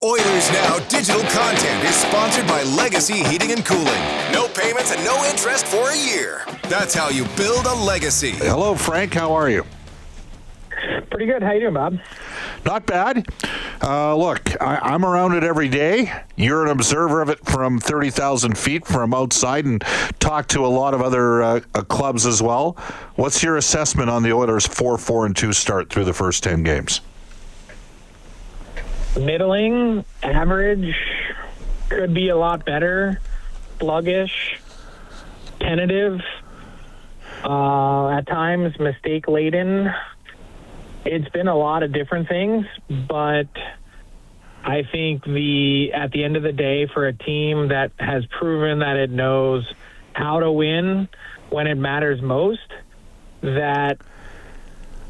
Oilers Now digital content is sponsored by Legacy Heating and Cooling. No payments and no interest for a year. That's how you build a legacy. Hello, Frank. How are you? Pretty good. How you doing, Bob? Not bad. Look, I'm around it every day. You're an observer of it from 30,000 feet from outside and talk to a lot of other clubs as well. What's your assessment on the Oilers' 4-4-2 start through the first 10 games? Middling, average, could be a lot better, sluggish, tentative, at times mistake-laden. It's been a lot of different things, but I think at the end of the day, for a team that has proven that it knows how to win when it matters most, that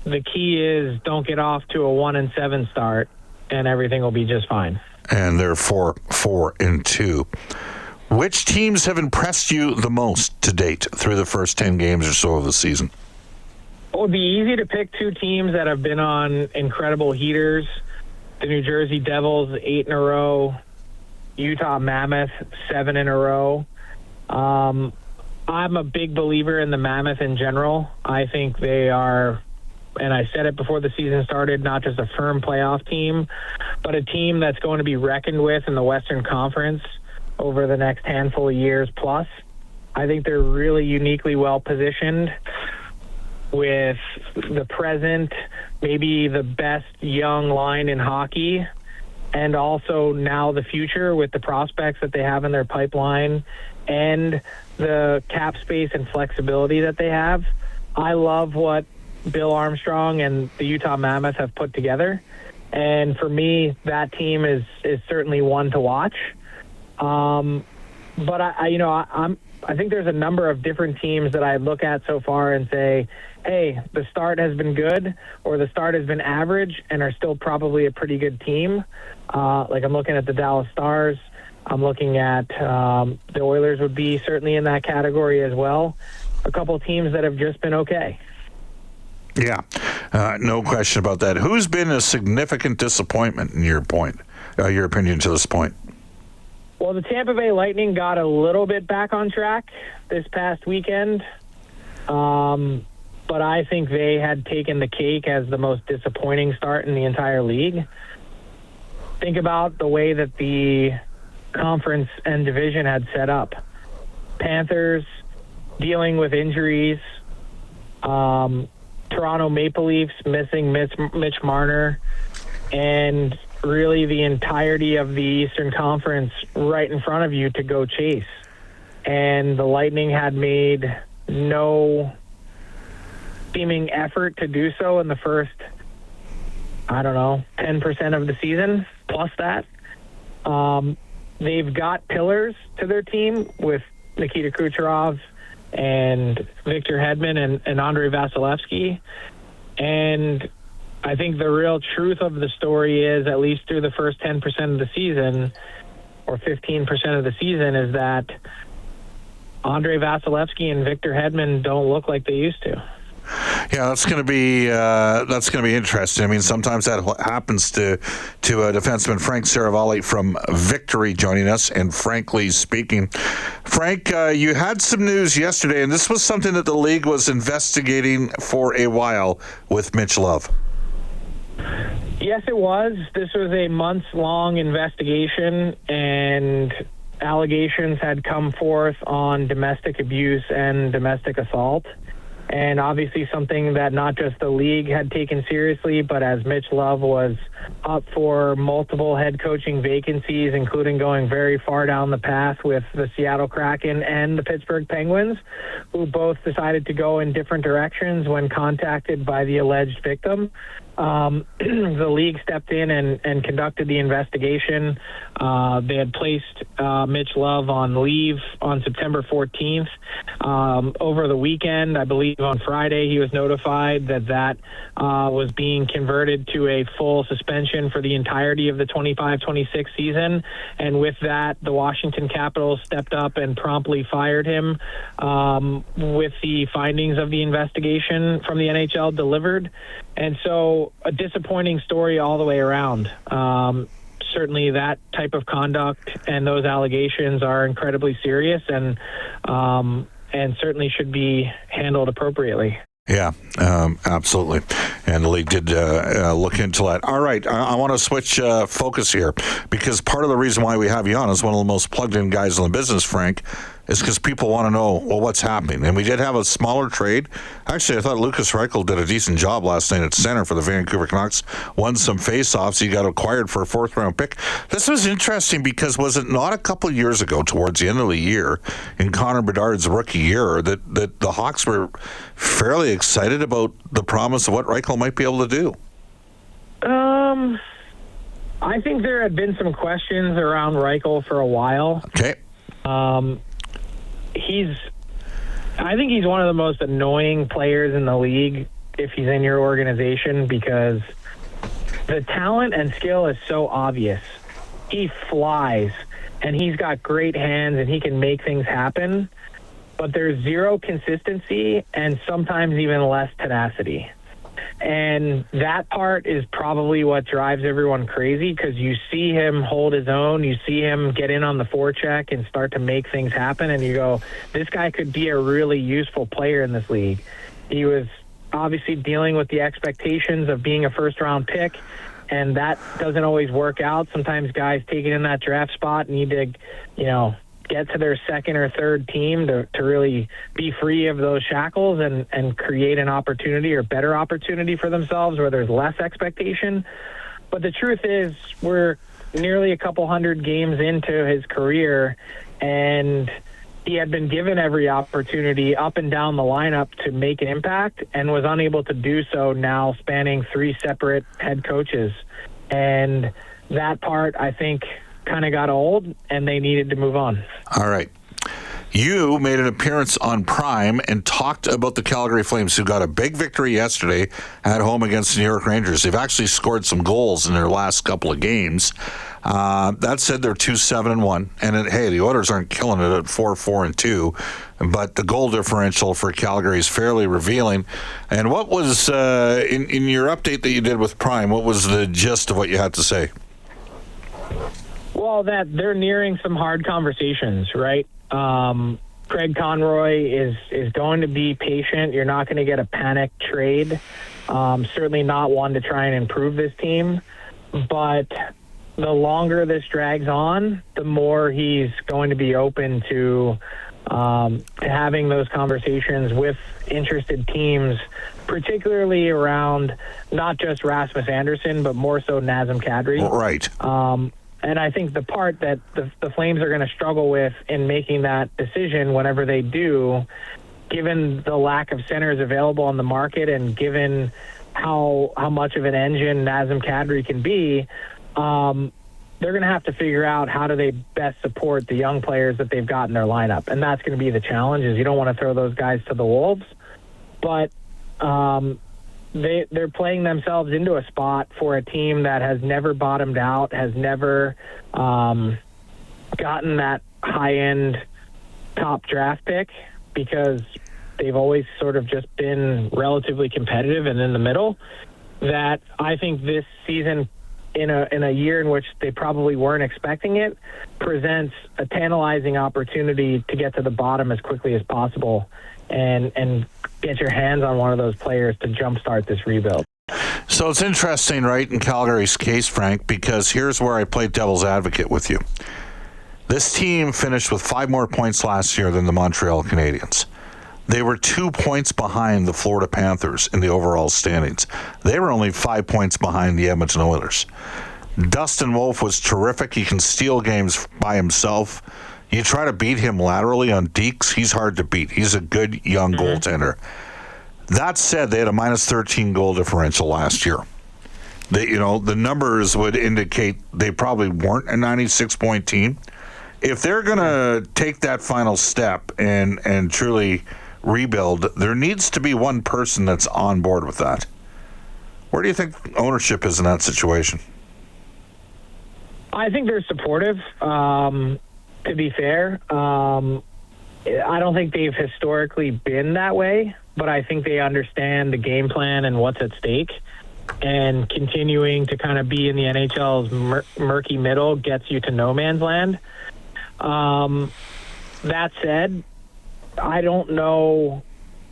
the key is don't get off to a 1-7 start, and everything will be just fine. And they're 4-4-2. Which teams have impressed you the most to date through the first 10 games or so of the season? It would be easy to pick two teams that have been on incredible heaters. The New Jersey Devils, 8 in a row. Utah Mammoth, 7 in a row. I'm a big believer in the Mammoth in general. I think they are, and I said it before the season started, not just a firm playoff team, but a team that's going to be reckoned with in the Western Conference over the next handful of years plus. I think they're really uniquely well positioned with the present, maybe the best young line in hockey, and also now the future with the prospects that they have in their pipeline and the cap space and flexibility that they have. I love what Bill Armstrong and the Utah Mammoth have put together. And for me, that team is certainly one to watch. But I think there's a number of different teams that I look at so far and say, hey, the start has been good, or the start has been average and are still probably a pretty good team. Like I'm looking at the Dallas Stars. I'm looking at the Oilers would be certainly in that category as well. A couple teams that have just been okay. Yeah, no question about that. Who's been a significant disappointment in your opinion to this point? Well, the Tampa Bay Lightning got a little bit back on track this past weekend, but I think they had taken the cake as the most disappointing start in the entire league. Think about the way that the conference and division had set up. Panthers dealing with injuries, Toronto Maple Leafs missing Mitch Marner, and really the entirety of the Eastern Conference right in front of you to go chase. And the Lightning had made no seeming effort to do so in the first, 10% of the season, plus that. They've got pillars to their team with Nikita Kucherov and Victor Hedman and Andrei Vasilevsky. And I think the real truth of the story is, at least through the first 10% of the season, or 15% of the season, is that Andrei Vasilevsky and Victor Hedman don't look like they used to. Yeah, that's going to be interesting. I mean, sometimes that happens to a defenseman. Frank Seravalli from Victory joining us, and frankly speaking, Frank, you had some news yesterday, and this was something that the league was investigating for a while with Mitch Love. Yes, it was. This was a months-long investigation, and allegations had come forth on domestic abuse and domestic assault. And obviously something that not just the league had taken seriously, but as Mitch Love was up for multiple head coaching vacancies, including going very far down the path with the Seattle Kraken and the Pittsburgh Penguins, who both decided to go in different directions when contacted by the alleged victim. The league stepped in and conducted the investigation. They had placed Mitch Love on leave on September 14th. Over the weekend, I believe on Friday, he was notified that was being converted to a full suspension for the entirety of the 25-26 season. And with that, the Washington Capitals stepped up and promptly fired him with the findings of the investigation from the NHL delivered. And so a disappointing story all the way around. certainly that type of conduct and those allegations are incredibly serious and certainly should be handled appropriately. Yeah, absolutely. And the league did look into that. All right, I want to switch focus here, because part of the reason why we have you on as one of the most plugged-in guys in the business, Frank, is because people want to know, well, what's happening. And we did have a smaller trade. Actually, I thought Lucas Reichel did a decent job last night at center for the Vancouver Canucks, won some face-offs. He got acquired for a fourth-round pick. This was interesting because was it not a couple of years ago, towards the end of the year, in Connor Bedard's rookie year, that the Hawks were fairly excited about the promise of what Reichel might be able to do? I think there had been some questions around Reichel for a while. Okay. I think he's one of the most annoying players in the league if he's in your organization, because the talent and skill is so obvious. He flies, and he's got great hands, and he can make things happen, but there's zero consistency and sometimes even less tenacity. And that part is probably what drives everyone crazy, because you see him hold his own, you see him get in on the forecheck and start to make things happen, and you go, this guy could be a really useful player in this league. He was obviously dealing with the expectations of being a first-round pick, and that doesn't always work out. Sometimes guys taken in that draft spot need to, get to their second or third team to really be free of those shackles and create an opportunity or better opportunity for themselves where there's less expectation. But the truth is, we're nearly a couple hundred games into his career, and he had been given every opportunity up and down the lineup to make an impact and was unable to do so now, spanning 3 separate head coaches. And that part, I think, kind of got old, and they needed to move on. All right. You made an appearance on Prime and talked about the Calgary Flames, who got a big victory yesterday at home against the New York Rangers. They've actually scored some goals in their last couple of games. That said, they're 2-7-1. And hey, the Oilers aren't killing it at 4-4-2, but the goal differential for Calgary is fairly revealing. And what was, in your update that you did with Prime, what was the gist of what you had to say? Well, that they're nearing some hard conversations, right? Craig Conroy is going to be patient. You're not going to get a panic trade. Certainly not one to try and improve this team. But the longer this drags on, the more he's going to be open to having those conversations with interested teams, particularly around not just Rasmus Andersson, but more so Nazem Kadri. Right. And I think the part that the Flames are going to struggle with in making that decision whenever they do, given the lack of centers available on the market and given how much of an engine Nazem Kadri can be, they're going to have to figure out how do they best support the young players that they've got in their lineup. And that's going to be the challenge, is you don't want to throw those guys to the wolves. But they're playing themselves into a spot for a team that has never bottomed out, has never gotten that high-end top draft pick, because they've always sort of just been relatively competitive and in the middle. That I think this season, in a year in which they probably weren't expecting it, presents a tantalizing opportunity to get to the bottom as quickly as possible and get your hands on one of those players to jumpstart this rebuild. So it's interesting, right, in Calgary's case, Frank, because here's where I played devil's advocate with you. This team finished with 5 more points last year than the Montreal Canadiens. They were 2 points behind the Florida Panthers in the overall standings. They were only 5 points behind the Edmonton Oilers. Dustin Wolf was terrific. He can steal games by himself. You try to beat him laterally on dekes, he's hard to beat. He's a good young goaltender. That said, they had a minus 13 goal differential last year. The numbers would indicate they probably weren't a 96-point team. If they're going to take that final step and truly rebuild, there needs to be one person that's on board with that. Where do you think ownership is in that situation? I think they're supportive. To be fair, I don't think they've historically been that way, but I think they understand the game plan and what's at stake. and continuing to kind of be in the NHL's murky middle gets you to no man's land. That said, I don't know,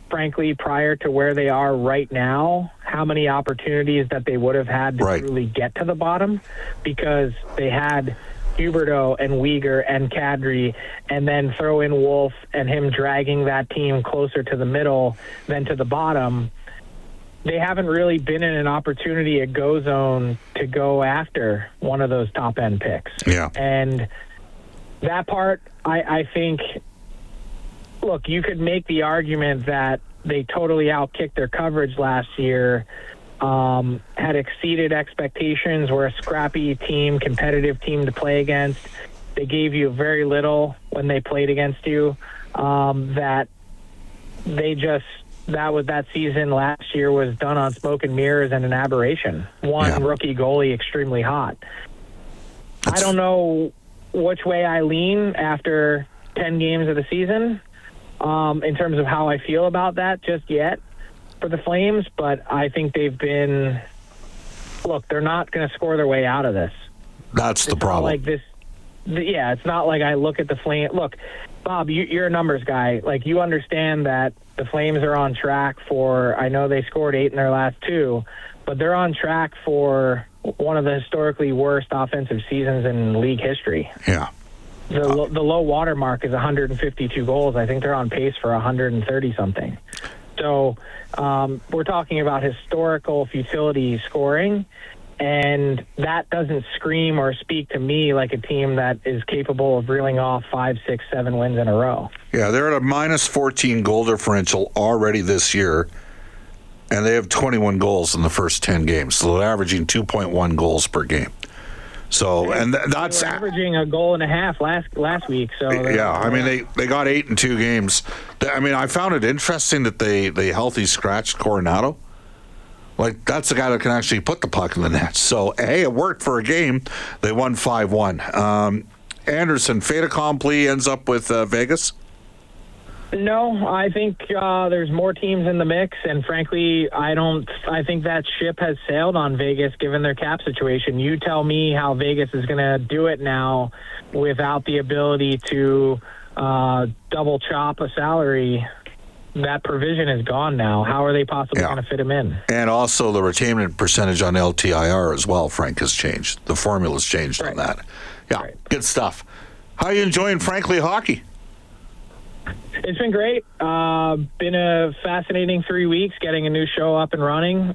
frankly, prior to where they are right now, how many opportunities that they would have had to truly get to the bottom, because they had Huberdeau and Weegar and Kadri, and then throw in Wolf and him dragging that team closer to the middle than to the bottom. They haven't really been in an opportunity at Go Zone to go after one of those top-end picks. Yeah. And that part, I think, look, you could make the argument that they totally outkicked their coverage last year, had exceeded expectations, were a scrappy team, competitive team to play against. They gave you very little when they played against you. That season last year was done on smoke and mirrors and an aberration. One rookie goalie extremely hot. I don't know which way I lean after 10 games of the season in terms of how I feel about that just yet for the Flames, but I think they've been... Look, they're not going to score their way out of this. That's the problem. It's not like I look at the Flames... Look, Bob, you're a numbers guy. Like, you understand that the Flames are on track for... I know they scored 8 in their last 2, but they're on track for one of the historically worst offensive seasons in league history. Yeah. The low water mark is 152 goals. I think they're on pace for 130-something. So we're talking about historical futility scoring, and that doesn't scream or speak to me like a team that is capable of reeling off 5, 6, 7 wins in a row. Yeah, they're at a minus 14 goal differential already this year, and they have 21 goals in the first 10 games. So they're averaging 2.1 goals per game. So, and that's they were averaging a goal and a half last week. So yeah, I mean they got 8 in 2 games. I mean, I found it interesting that they healthy scratched Coronado. Like, that's the guy that can actually put the puck in the net. So hey, it worked for a game. They won 5-1. Anderson, fait accompli, ends up with Vegas. No, I think there's more teams in the mix, and frankly, I think that ship has sailed on Vegas given their cap situation. You tell me how Vegas is going to do it now without the ability to double chop a salary. That provision is gone now. How are they possibly going to fit him in? And also the retainment percentage on LTIR as well, Frank, has changed. The formula's changed on that. Yeah, good stuff. How are you enjoying Frankly hockey? It's been great. Been a fascinating 3 weeks getting a new show up and running.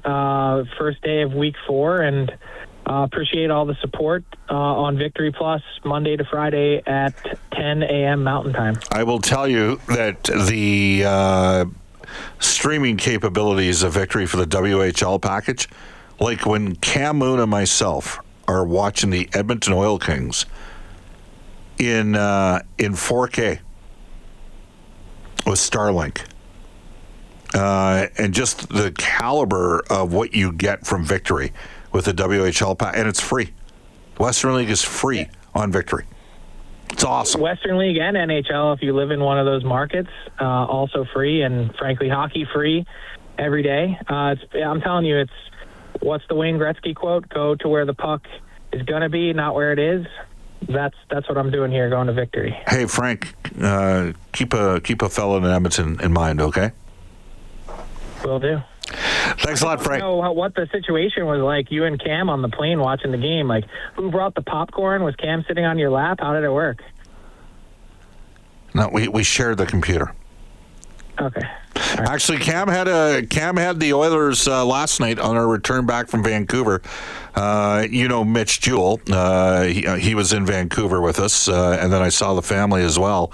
First day of week 4, and appreciate all the support on Victory Plus Monday to Friday at 10 a.m. Mountain Time. I will tell you that the streaming capabilities of Victory for the WHL package, like when Cam Moon and myself are watching the Edmonton Oil Kings in 4K, with Starlink, and just the caliber of what you get from Victory with the WHL pack, and it's free. Western League is free on Victory. It's awesome. Western League and NHL, if you live in one of those markets, also free, and frankly, hockey free every day. I'm telling you, it's what's the Wayne Gretzky quote? Go to where the puck is going to be, not where it is. That's what I'm doing here, going to Victory. Hey, Frank, keep a fellow in Edmonton in mind, okay? Will do. Thanks a lot, Frank. I don't know what the situation was like, you and Cam on the plane watching the game. Like, who brought the popcorn? Was Cam sitting on your lap? How did it work? No, we shared the computer. Okay. Right. Actually, Cam had the Oilers last night on our return back from Vancouver. Mitch Jewell. He was in Vancouver with us, and then I saw the family as well.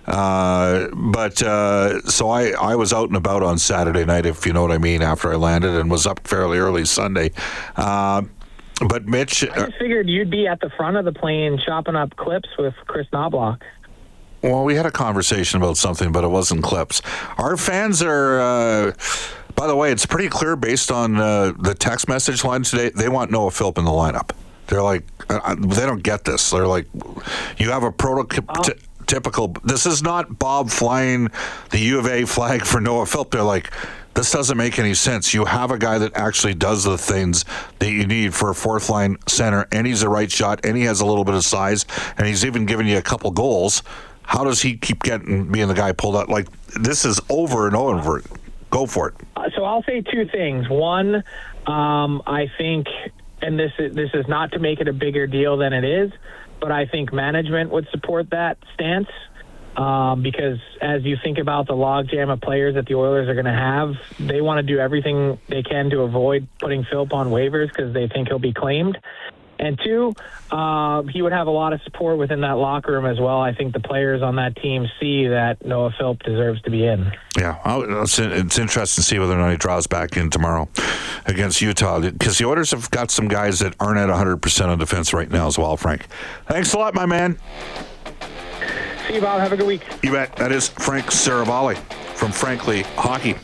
So I was out and about on Saturday night, if you know what I mean, after I landed, and was up fairly early Sunday. But Mitch, I just figured you'd be at the front of the plane chopping up clips with Chris Knobloch. Well, we had a conversation about something, but it wasn't clips. Our fans are, by the way, it's pretty clear based on the text message line today, they want Noah Philp in the lineup. They're like, they don't get this. They're like, you have a prototypical, this is not Bob flying the U of A flag for Noah Philp. They're like, this doesn't make any sense. You have a guy that actually does the things that you need for a fourth line center, and he's a right shot, and he has a little bit of size, and he's even given you a couple goals. How does he keep being the guy pulled out? Like, this is over and over. Go for it. So I'll say two things. One, I think, and this is not to make it a bigger deal than it is, but I think management would support that stance. Because as you think about the logjam of players that the Oilers are going to have, they want to do everything they can to avoid putting Philp on waivers because they think he'll be claimed. And two, he would have a lot of support within that locker room as well. I think the players on that team see that Noah Philp deserves to be in. Yeah, it's interesting to see whether or not he draws back in tomorrow against Utah, because the Oilers have got some guys that aren't at 100% on defense right now as well, Frank. Thanks a lot, my man. See you, Bob. Have a good week. You bet. That is Frank Seravalli from Frankly Hockey.